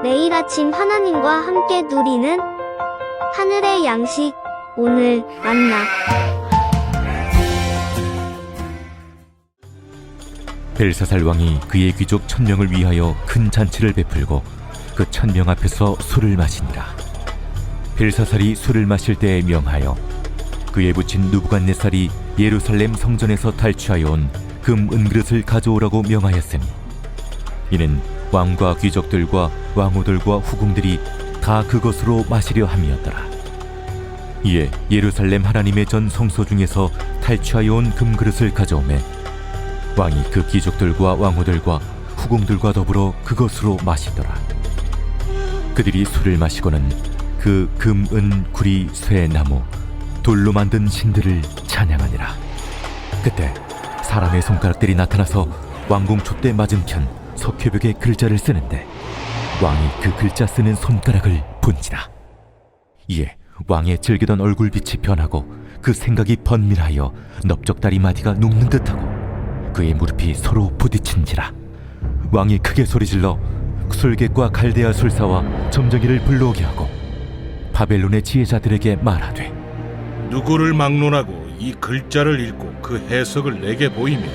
매일 아침 하나님과 함께 누리는 하늘의 양식, 오늘 만나. 벨사살 왕이 그의 귀족 1000명을 위하여 큰 잔치를 베풀고 그 1000명 앞에서 술을 마시니라. 벨사살이 술을 마실 때에 명하여 그의 부친 느부갓네살이 예루살렘 성전에서 탈취하여 온 금 은그릇을 가져오라고 명하였으니, 이는 왕과 귀족들과 왕후들과 후궁들이 다 그것으로 마시려 함이었더라. 이에 예루살렘 하나님의 전 성소 중에서 탈취하여 온 금그릇을 가져오매 왕이 그 귀족들과 왕후들과 후궁들과 더불어 그것으로 마시더라. 그들이 술을 마시고는 그 금, 은, 구리, 쇠, 나무, 돌로 만든 신들을 찬양하니라. 그때 사람의 손가락들이 나타나서 왕궁 촛대 맞은편 석회벽에 글자를 쓰는데 왕이 그 글자 쓰는 손가락을 본지라. 이에 왕의 즐기던 얼굴빛이 변하고 그 생각이 번민하여 넓적다리 마디가 눕는 듯하고 그의 무릎이 서로 부딪힌지라. 왕이 크게 소리질러 술객과 갈대아 술사와 점쟁이를 불러오게 하고 바벨론의 지혜자들에게 말하되, 누구를 막론하고 이 글자를 읽고 그 해석을 내게 보이며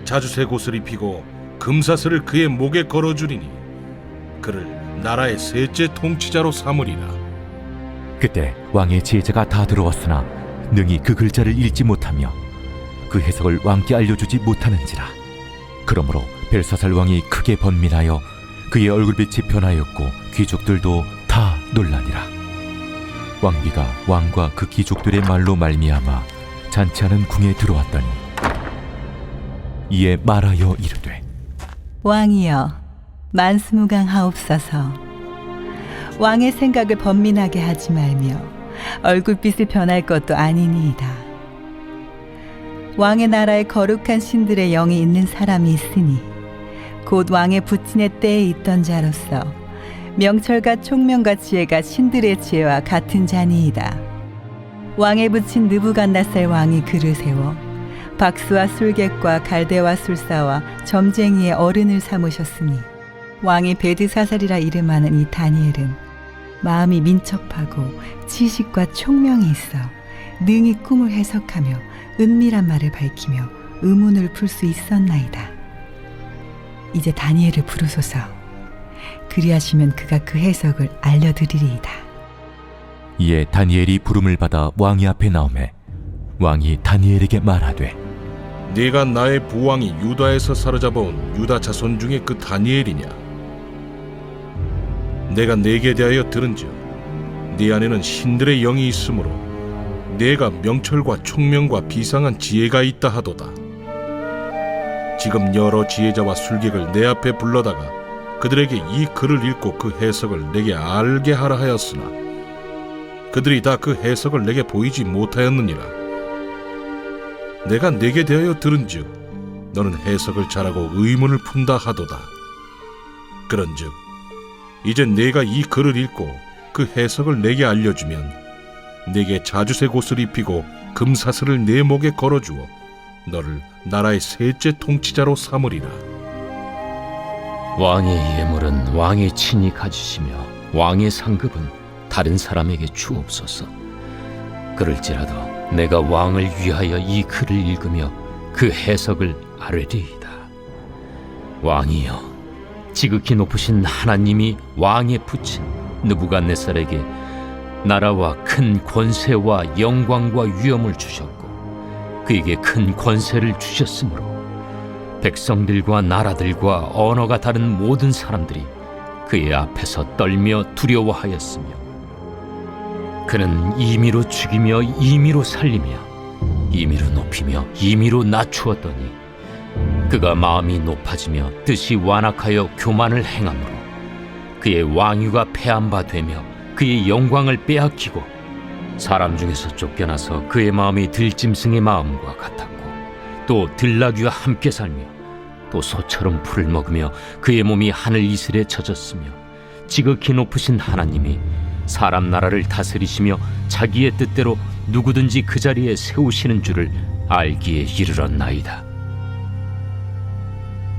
자주색 옷을 입히고 금사슬을 그의 목에 걸어주리니 그를 나라의 셋째 통치자로 삼으리라. 그때 왕의 지혜자가 다 들어왔으나 능히 그 글자를 읽지 못하며 그 해석을 왕께 알려주지 못하는지라. 그러므로 벨사살 왕이 크게 번민하여 그의 얼굴빛이 변하였고 귀족들도 다 놀라니라. 왕비가 왕과 그 귀족들의 말로 말미암아 잔치하는 궁에 들어왔더니 이에 말하여 이르되, 왕이여, 만수무강하옵소서. 왕의 생각을 번민하게 하지 말며 얼굴빛이 변할 것도 아니니이다. 왕의 나라에 거룩한 신들의 영이 있는 사람이 있으니 곧 왕의 부친의 때에 있던 자로서 명철과 총명과 지혜가 신들의 지혜와 같은 자니이다. 왕의 부친 느부갓네살 왕이 그를 세워 박수와 술객과 갈대와 술사와 점쟁이의 어른을 삼으셨으니 왕이 베드사살이라 이름하는 이 다니엘은 마음이 민첩하고 지식과 총명이 있어 능히 꿈을 해석하며 은밀한 말을 밝히며 의문을 풀 수 있었나이다. 이제 다니엘을 부르소서. 그리하시면 그가 그 해석을 알려드리리이다. 이에 다니엘이 부름을 받아 왕의 앞에 나오매 왕이 다니엘에게 말하되, 네가 나의 부왕이 유다에서 사로잡아온 유다 자손 중에 그 다니엘이냐? 내가 네게 대하여 들은즉 네 안에는 신들의 영이 있으므로 네가 명철과 총명과 비상한 지혜가 있다 하도다. 지금 여러 지혜자와 술객을 내 앞에 불러다가 그들에게 이 글을 읽고 그 해석을 내게 알게 하라 하였으나 그들이 다 그 해석을 내게 보이지 못하였느니라. 내가 네게 대하여 들은즉 너는 해석을 잘하고 의문을 푼다 하도다. 그런즉 이제 네가 이 글을 읽고 그 해석을 내게 알려주면 네게 자주색 옷을 입히고 금사슬을 내 목에 걸어주어 너를 나라의 셋째 통치자로 삼으리라. 왕의 예물은 왕의 친히 가지시며 왕의 상급은 다른 사람에게 주옵소서. 그럴지라도 내가 왕을 위하여 이 글을 읽으며 그 해석을 아뢰리이다. 왕이여, 지극히 높으신 하나님이 왕의 부친 느부갓네살에게 나라와 큰 권세와 영광과 위엄을 주셨고 그에게 큰 권세를 주셨으므로 백성들과 나라들과 언어가 다른 모든 사람들이 그의 앞에서 떨며 두려워하였으며 그는 임의로 죽이며 임의로 살리며 임의로 높이며 임의로 낮추었더니 그가 마음이 높아지며 뜻이 완악하여 교만을 행함으로 그의 왕위가 패한 바 되며 그의 영광을 빼앗기고 사람 중에서 쫓겨나서 그의 마음이 들짐승의 마음과 같았고 또 들나귀와 함께 살며 또 소처럼 풀을 먹으며 그의 몸이 하늘 이슬에 젖었으며 지극히 높으신 하나님이 사람 나라를 다스리시며 자기의 뜻대로 누구든지 그 자리에 세우시는 줄을 알기에 이르렀나이다.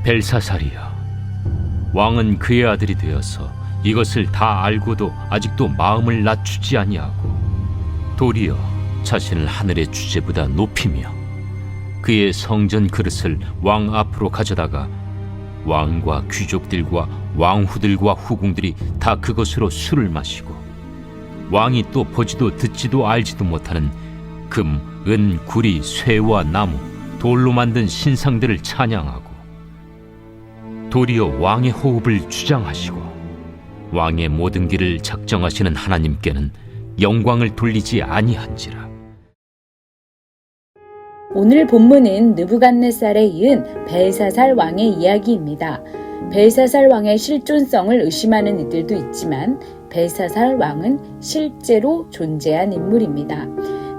벨사살이여, 왕은 그의 아들이 되어서 이것을 다 알고도 아직도 마음을 낮추지 아니하고 도리어 자신을 하늘의 주제보다 높이며 그의 성전 그릇을 왕 앞으로 가져다가 왕과 귀족들과 왕후들과 후궁들이 다 그것으로 술을 마시고 왕이 또 보지도 듣지도 알지도 못하는 금, 은, 구리, 쇠와 나무, 돌로 만든 신상들을 찬양하고 도리어 왕의 호흡을 주장하시고 왕의 모든 길을 작정하시는 하나님께는 영광을 돌리지 아니한지라. 오늘 본문은 느부갓네살에 이은 벨사살 왕의 이야기입니다. 벨사살 왕의 실존성을 의심하는 이들도 있지만 벨사살 왕은 실제로 존재한 인물입니다.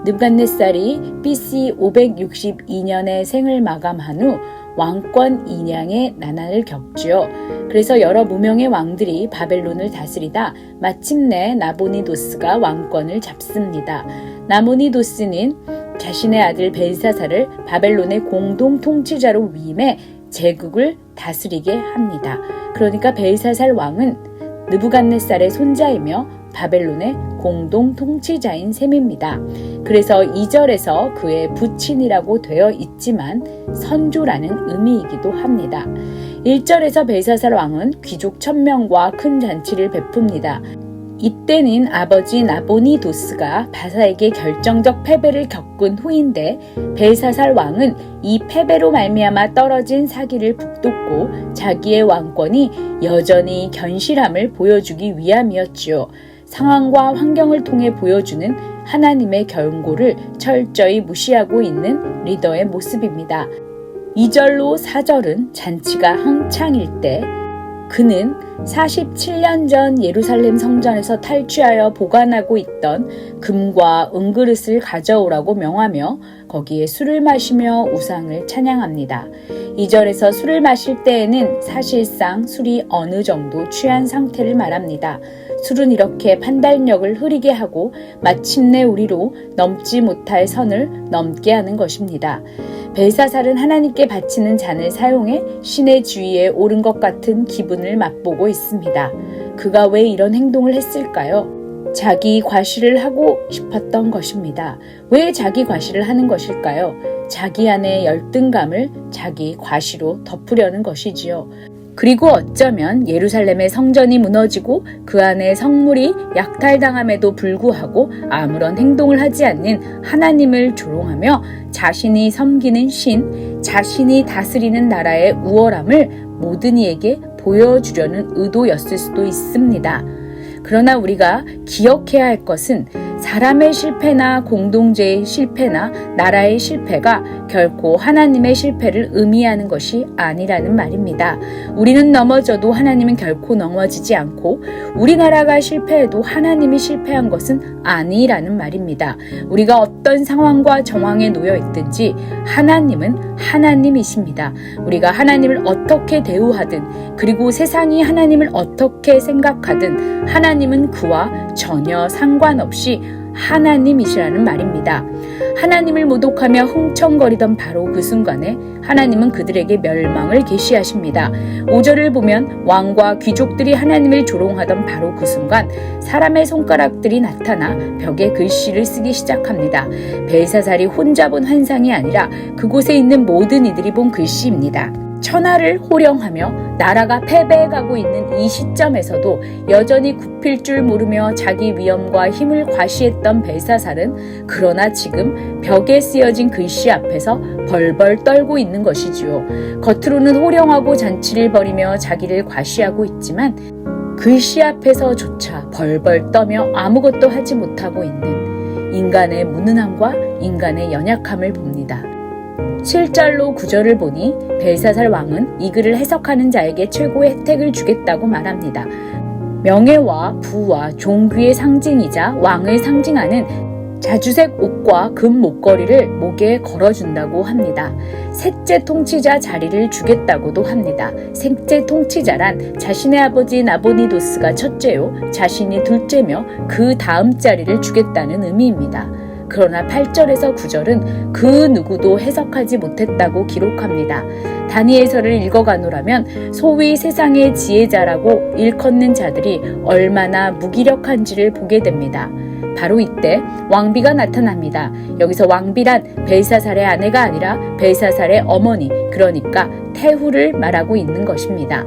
느부갓네살이 BC 562년에 생을 마감한 후 왕권 인양의 난환을 겪지요. 그래서 여러 무명의 왕들이 바벨론을 다스리다 마침내 나보니도스가 왕권을 잡습니다. 나보니도스는 자신의 아들 벨사살을 바벨론의 공동 통치자로 위임해 제국을 다스리게 합니다. 그러니까 벨사살 왕은 느부갓네살의 손자이며 바벨론의 공동 통치자인 셈입니다. 그래서 2절에서 그의 부친이라고 되어 있지만 선조라는 의미이기도 합니다. 1절에서 벨사살 왕은 귀족 1000명과 큰 잔치를 베풉니다. 이때는 아버지 나보니도스가 바사에게 결정적 패배를 겪은 후인데 벨사살 왕은 이 패배로 말미암아 떨어진 사기를 북돋고 자기의 왕권이 여전히 견실함을 보여주기 위함이었지요. 상황과 환경을 통해 보여주는 하나님의 경고를 철저히 무시하고 있는 리더의 모습입니다. 2절로 4절은 잔치가 한창일 때 그는 47년 전 예루살렘 성전에서 탈취하여 보관하고 있던 금과 은그릇을 가져오라고 명하며 거기에 술을 마시며 우상을 찬양합니다. 2절에서 술을 마실 때에는 사실상 술이 어느 정도 취한 상태를 말합니다. 술은 이렇게 판단력을 흐리게 하고 마침내 우리로 넘지 못할 선을 넘게 하는 것입니다. 벨사살은 하나님께 바치는 잔을 사용해 신의 주위에 오른 것 같은 기분을 맛보고 있습니다. 그가 왜 이런 행동을 했을까요? 자기 과시를 하고 싶었던 것입니다. 왜 자기 과시를 하는 것일까요? 자기 안의 열등감을 자기 과시로 덮으려는 것이지요. 그리고 어쩌면 예루살렘의 성전이 무너지고 그 안에 성물이 약탈당함에도 불구하고 아무런 행동을 하지 않는 하나님을 조롱하며 자신이 섬기는 신, 자신이 다스리는 나라의 우월함을 모든 이에게 보여주려는 의도였을 수도 있습니다. 그러나 우리가 기억해야 할 것은 사람의 실패나 공동체의 실패나 나라의 실패가 결코 하나님의 실패를 의미하는 것이 아니라는 말입니다. 우리는 넘어져도 하나님은 결코 넘어지지 않고 우리나라가 실패해도 하나님이 실패한 것은 아니라는 말입니다. 우리가 어떤 상황과 정황에 놓여 있든지 하나님은 하나님이십니다. 우리가 하나님을 어떻게 대우하든 그리고 세상이 하나님을 어떻게 생각하든 하나님은 그와 전혀 상관없이 하나님이시라는 말입니다. 하나님을 모독하며 흥청거리던 바로 그 순간에 하나님은 그들에게 멸망을 계시하십니다. 5절을 보면 왕과 귀족들이 하나님을 조롱하던 바로 그 순간 사람의 손가락들이 나타나 벽에 글씨를 쓰기 시작합니다. 벨사살이 혼자 본 환상이 아니라 그곳에 있는 모든 이들이 본 글씨입니다. 천하를 호령하며 나라가 패배해가고 있는 이 시점에서도 여전히 굽힐 줄 모르며 자기 위엄과 힘을 과시했던 벨사살은 그러나 지금 벽에 쓰여진 글씨 앞에서 벌벌 떨고 있는 것이지요. 겉으로는 호령하고 잔치를 벌이며 자기를 과시하고 있지만 글씨 앞에서조차 벌벌 떠며 아무것도 하지 못하고 있는 인간의 무능함과 인간의 연약함을 봅니다. 7절로 9절을 보니 벨사살 왕은 이 글을 해석하는 자에게 최고의 혜택을 주겠다고 말합니다. 명예와 부와 종귀의 상징이자 왕을 상징하는 자주색 옷과 금 목걸이를 목에 걸어준다고 합니다. 셋째 통치자 자리를 주겠다고도 합니다. 셋째 통치자란 자신의 아버지 나보니도스가 첫째요, 자신이 둘째며 그 다음 자리를 주겠다는 의미입니다. 그러나 8절에서 9절은 그 누구도 해석하지 못했다고 기록합니다. 다니엘서를 읽어가노라면 소위 세상의 지혜자라고 일컫는 자들이 얼마나 무기력한지를 보게 됩니다. 바로 이때 왕비가 나타납니다. 여기서 왕비란 벨사살의 아내가 아니라 벨사살의 어머니, 그러니까 태후를 말하고 있는 것입니다.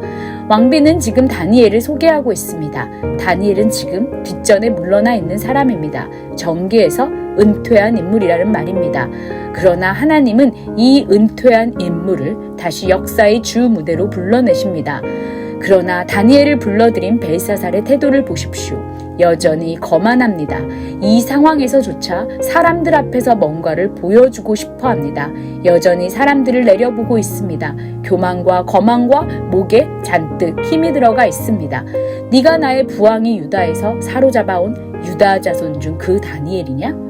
왕비는 지금 다니엘을 소개하고 있습니다. 다니엘은 지금 뒷전에 물러나 있는 사람입니다. 정계에서 은퇴한 인물이라는 말입니다. 그러나 하나님은 이 은퇴한 인물을 다시 역사의 주 무대로 불러내십니다. 그러나 다니엘을 불러들인 벨사살의 태도를 보십시오. 여전히 거만합니다. 이 상황에서조차 사람들 앞에서 뭔가를 보여주고 싶어 합니다. 여전히 사람들을 내려보고 있습니다. 교만과 거만과 목에 잔뜩 힘이 들어가 있습니다. 네가 나의 부왕이 유다에서 사로잡아온 유다 자손 중 그 다니엘이냐?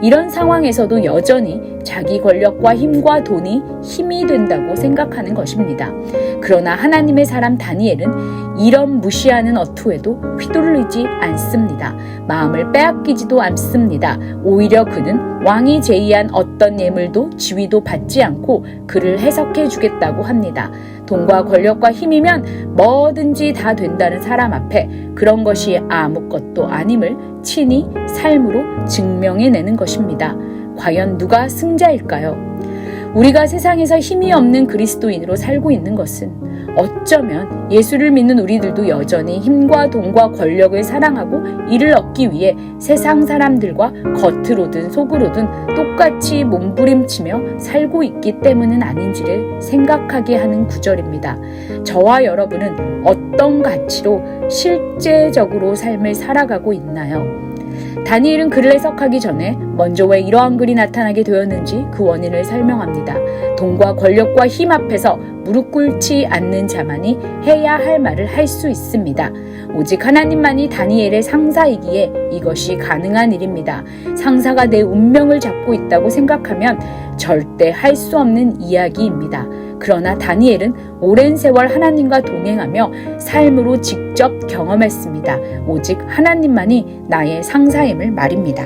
이런 상황에서도 여전히 자기 권력과 힘과 돈이 힘이 된다고 생각하는 것입니다. 그러나 하나님의 사람 다니엘은 이런 무시하는 어투에도 휘둘리지 않습니다. 마음을 빼앗기지도 않습니다. 오히려 그는 왕이 제의한 어떤 예물도 지위도 받지 않고 그를 해석해 주겠다고 합니다. 돈과 권력과 힘이면 뭐든지 다 된다는 사람 앞에 그런 것이 아무것도 아님을 친히 삶으로 증명해내는 것입니다. 과연 누가 승자일까요? 우리가 세상에서 힘이 없는 그리스도인으로 살고 있는 것은 어쩌면 예수를 믿는 우리들도 여전히 힘과 돈과 권력을 사랑하고 이를 얻기 위해 세상 사람들과 겉으로든 속으로든 똑같이 몸부림치며 살고 있기 때문은 아닌지를 생각하게 하는 구절입니다. 저와 여러분은 어떤 가치로 실제적으로 삶을 살아가고 있나요? 다니엘은 글을 해석하기 전에 먼저 왜 이러한 글이 나타나게 되었는지 그 원인을 설명합니다. 돈과 권력과 힘 앞에서 무릎 꿇지 않는 자만이 해야 할 말을 할 수 있습니다. 오직 하나님만이 다니엘의 상사이기에 이것이 가능한 일입니다. 상사가 내 운명을 잡고 있다고 생각하면 절대 할 수 없는 이야기입니다. 그러나 다니엘은 오랜 세월 하나님과 동행하며 삶으로 직접 경험했습니다. 오직 하나님만이 나의 상사임을 말입니다.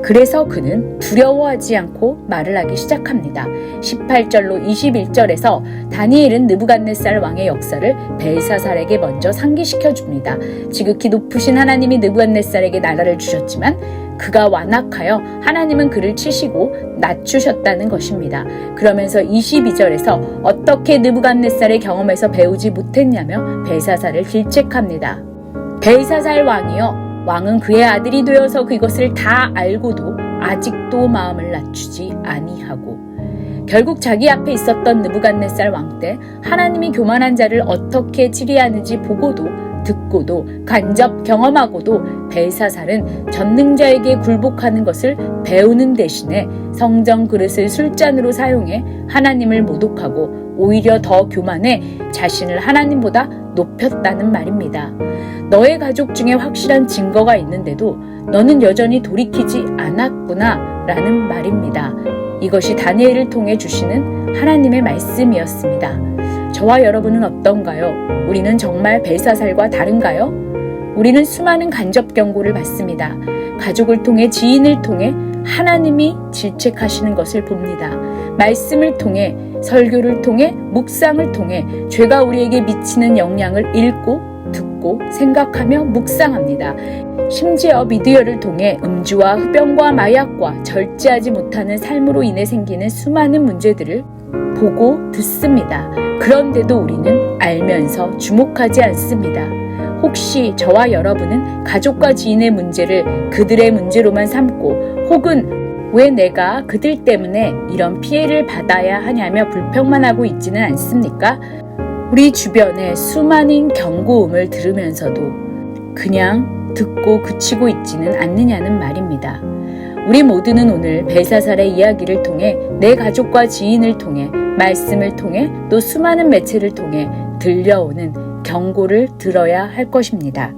그래서 그는 두려워하지 않고 말을 하기 시작합니다. 18절로 21절에서 다니엘은 느부갓네살 왕의 역사를 벨사살에게 먼저 상기시켜 줍니다. 지극히 높으신 하나님이 느부갓네살에게 나라를 주셨지만 그가 완악하여 하나님은 그를 치시고 낮추셨다는 것입니다. 그러면서 22절에서 어떻게 느부갓네살의 경험에서 배우지 못했냐며 벨사살을 질책합니다. 벨사살 왕이여, 왕은 그의 아들이 되어서 그것을 다 알고도 아직도 마음을 낮추지 아니하고, 결국 자기 앞에 있었던 느부갓네살 왕 때 하나님이 교만한 자를 어떻게 치리하는지 보고도 듣고도 간접 경험하고도 벨사살은 전능자에게 굴복하는 것을 배우는 대신에 성전 그릇을 술잔으로 사용해 하나님을 모독하고 오히려 더 교만해 자신을 하나님보다 높였다는 말입니다. 너의 가족 중에 확실한 증거가 있는데도 너는 여전히 돌이키지 않았구나 라는 말입니다. 이것이 다니엘을 통해 주시는 하나님의 말씀이었습니다. 저와 여러분은 어떤가요? 우리는 정말 벨사살과 다른가요? 우리는 수많은 간접 경고를 받습니다. 가족을 통해, 지인을 통해 하나님이 질책하시는 것을 봅니다. 말씀을 통해, 설교를 통해, 묵상을 통해 죄가 우리에게 미치는 영향을 읽고 듣고 생각하며 묵상합니다. 심지어 미디어를 통해 음주와 흡연과 마약과 절제하지 못하는 삶으로 인해 생기는 수많은 문제들을 보고 듣습니다. 그런데도 우리는 알면서 주목하지 않습니다. 혹시 저와 여러분은 가족과 지인의 문제를 그들의 문제로만 삼고, 혹은 왜 내가 그들 때문에 이런 피해를 받아야 하냐며 불평만 하고 있지는 않습니까? 우리 주변에 수많은 경고음을 들으면서도 그냥 듣고 그치고 있지는 않느냐는 말입니다. 우리 모두는 오늘 벨사살의 이야기를 통해, 내 가족과 지인을 통해, 말씀을 통해, 또 수많은 매체를 통해 들려오는 경고를 들어야 할 것입니다.